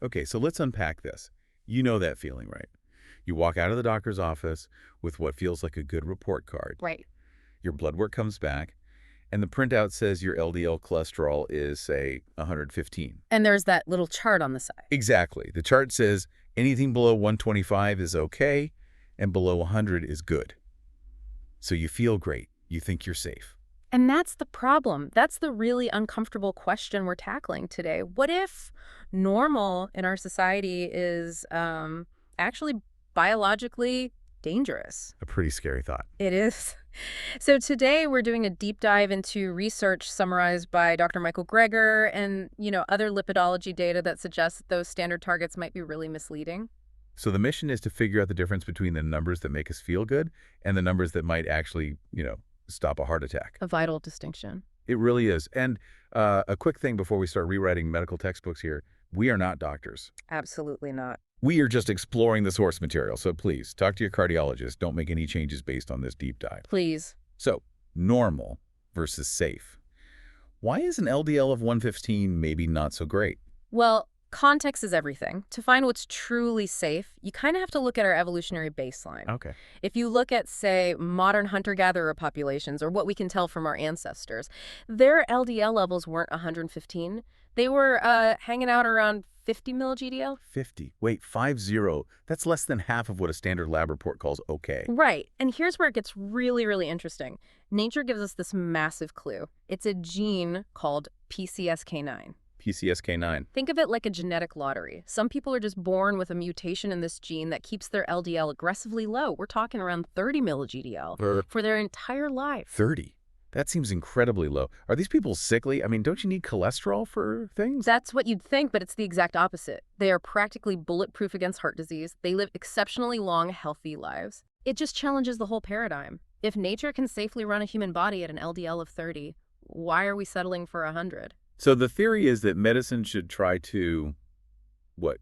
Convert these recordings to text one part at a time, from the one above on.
Okay, so let's unpack this. You know that feeling, right? You walk out of the doctor's office with what feels like a good report card. Right. Your blood work comes back, and the printout says your LDL cholesterol is, say, 115. And there's that little chart on the side. Exactly. The chart says anything below 125 is okay, and below 100 is good. So you feel great. You think you're safe. And that's the problem. That's the really uncomfortable question we're tackling today. What if normal in our society is actually biologically dangerous? A pretty scary thought. It is. So today we're doing a deep dive into research summarized by Dr. Michael Greger and, other lipidology data that suggests that those standard targets might be really misleading. So the mission is to figure out the difference between the numbers that make us feel good and the numbers that might actually, stop a heart attack. A vital distinction. It really is. And a quick thing before we start rewriting medical textbooks here. We are not doctors. Absolutely not. We are just exploring the source material. So please, talk to your cardiologist. Don't make any changes based on this deep dive. Please. So, normal versus safe. Why is an LDL of 115 maybe not so great? Well, context is everything. To find what's truly safe, you kind of have to look at our evolutionary baseline. Okay. If you look at, say, modern hunter-gatherer populations, or what we can tell from our ancestors, their LDL levels weren't 115. They were hanging out around 50 milli-GDL. 50. Wait, 50. That's less than half of what a standard lab report calls okay. Right. And here's where it gets really, really interesting. Nature gives us this massive clue. It's a gene called PCSK9. PCSK9. Think of it like a genetic lottery. Some people are just born with a mutation in this gene that keeps their LDL aggressively low. We're talking around 30 milli-GDL for their entire life. 30? That seems incredibly low. Are these people sickly? I mean, don't you need cholesterol for things? That's what you'd think, but it's the exact opposite. They are practically bulletproof against heart disease. They live exceptionally long, healthy lives. It just challenges the whole paradigm. If nature can safely run a human body at an LDL of 30, why are we settling for 100? So the theory is that medicine should try to,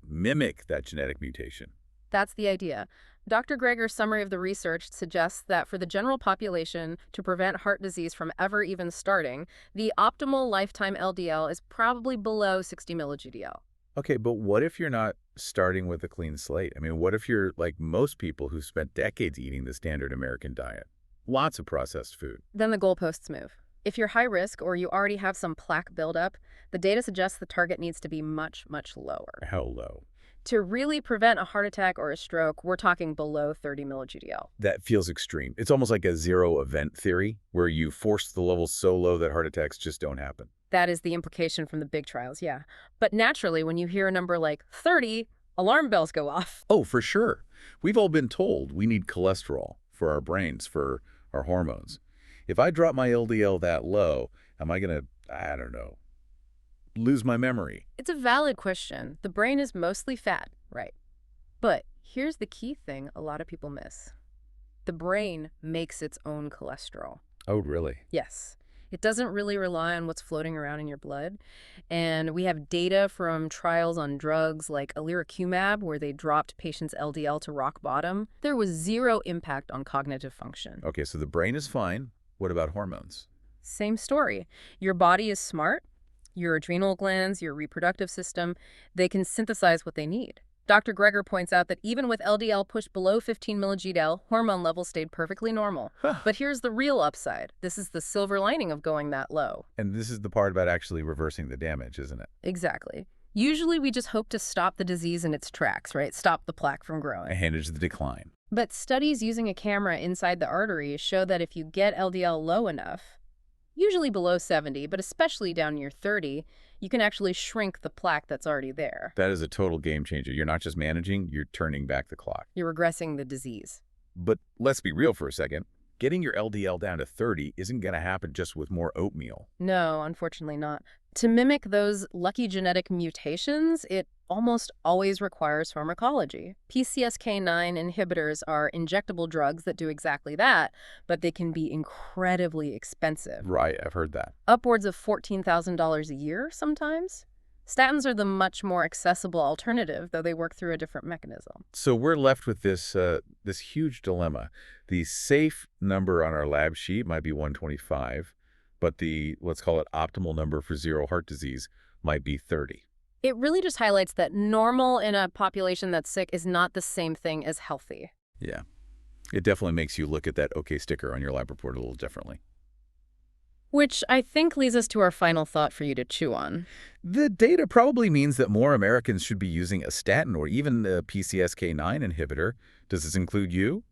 mimic that genetic mutation. That's the idea. Dr. Greger's summary of the research suggests that for the general population, to prevent heart disease from ever even starting, the optimal lifetime LDL is probably below 60 milli-GDL. Okay, but what if you're not starting with a clean slate? I mean, what if you're like most people who spent decades eating the standard American diet? Lots of processed food. Then the goalposts move. If you're high risk or you already have some plaque buildup, the data suggests the target needs to be much, much lower. How low? To really prevent a heart attack or a stroke, we're talking below 30 milli-GDL. That feels extreme. It's almost like a zero event theory where you force the levels so low that heart attacks just don't happen. That is the implication from the big trials, yeah. But naturally, when you hear a number like 30, alarm bells go off. Oh, for sure. We've all been told we need cholesterol for our brains, for our hormones. If I drop my LDL that low, am I going to, lose my memory? It's a valid question. The brain is mostly fat, right? But here's the key thing a lot of people miss. The brain makes its own cholesterol. Oh, really? Yes. It doesn't really rely on what's floating around in your blood. And we have data from trials on drugs like alirocumab, where they dropped patients' LDL to rock bottom. There was zero impact on cognitive function. Okay, so the brain is fine. What about hormones? Same story. Your body is smart. Your adrenal glands, your reproductive system, they can synthesize what they need. Dr. Greger points out that even with LDL pushed below 15 milli-GDL, hormone levels stayed perfectly normal. But here's the real upside. This is the silver lining of going that low. And this is the part about actually reversing the damage, isn't it? Exactly. Usually we just hope to stop the disease in its tracks, right? Stop the plaque from growing. And manage the decline. But studies using a camera inside the artery show that if you get LDL low enough, usually below 70, but especially down near 30, you can actually shrink the plaque that's already there. That is a total game changer. You're not just managing, you're turning back the clock. You're regressing the disease. But let's be real for a second. Getting your LDL down to 30 isn't going to happen just with more oatmeal. No, unfortunately not. To mimic those lucky genetic mutations, it almost always requires pharmacology. PCSK9 inhibitors are injectable drugs that do exactly that, but they can be incredibly expensive. Right, I've heard that. Upwards of $14,000 a year sometimes. Statins are the much more accessible alternative, though they work through a different mechanism. So we're left with this huge dilemma. The safe number on our lab sheet might be 125, but the, let's call it optimal number for zero heart disease might be 30. It really just highlights that normal in a population that's sick is not the same thing as healthy. Yeah, it definitely makes you look at that OK sticker on your lab report a little differently. Which I think leads us to our final thought for you to chew on. The data probably means that more Americans should be using a statin or even a PCSK9 inhibitor. Does this include you?